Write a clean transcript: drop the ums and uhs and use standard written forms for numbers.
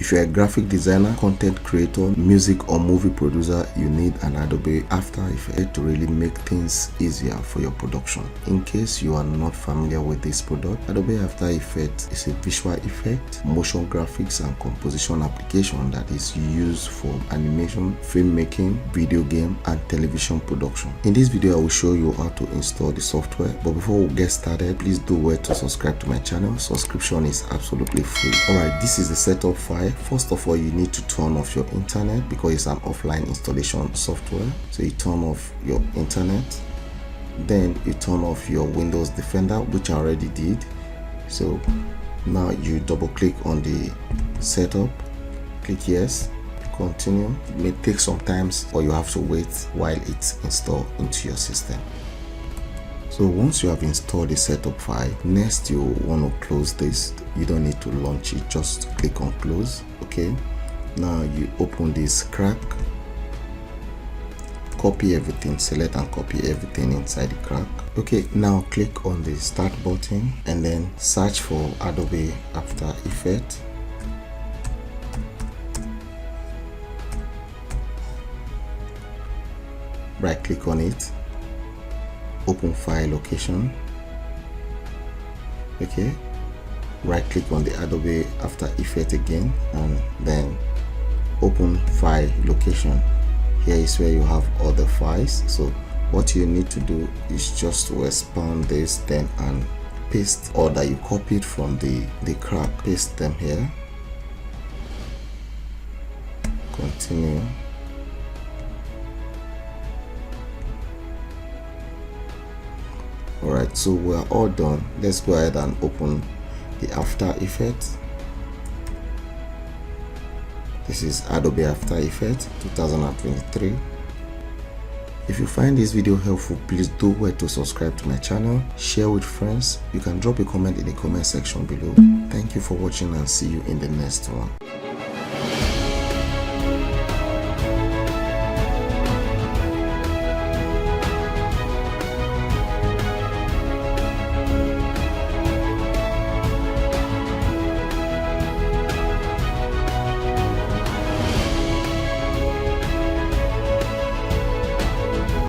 If you're a graphic designer, content creator, music or movie producer, you need an Adobe After Effects to really make things easier for your production. In case you are not familiar with this product, Adobe After Effects is a visual effect, motion graphics and composition application that is used for animation, filmmaking, video game and television production. In this video, I will show you how to install the software, but before we get started, please do well to subscribe to my channel. Subscription is absolutely free. Alright, this is the setup file. First of all, you need to turn off your internet because it's an offline installation software. So you turn off your internet, then you turn off your Windows Defender, which I already did. So now you double click on the setup, click yes, continue. It may take some time or you have to wait while it's installed into your system. So once you have installed the setup file, next you want to close this. You don't need to launch it, just click on close. Okay, now you open this crack, copy everything, select and copy everything inside the crack. Okay, now click on the start button and then search for Adobe After Effects. Right click on it, open file location. Okay, right click on the Adobe After Effects again and then open file location. Here is where you have all the files. So what you need to do is just to expand this then and paste all that you copied from the crack, paste them here, continue. Alright, so we are all done. Let's go ahead and open the After Effects. This is Adobe After Effects 2023. If you find this video helpful, please do well to subscribe to my channel, share with friends. You can drop a comment in the comment section below. Thank you for watching and see you in the next one.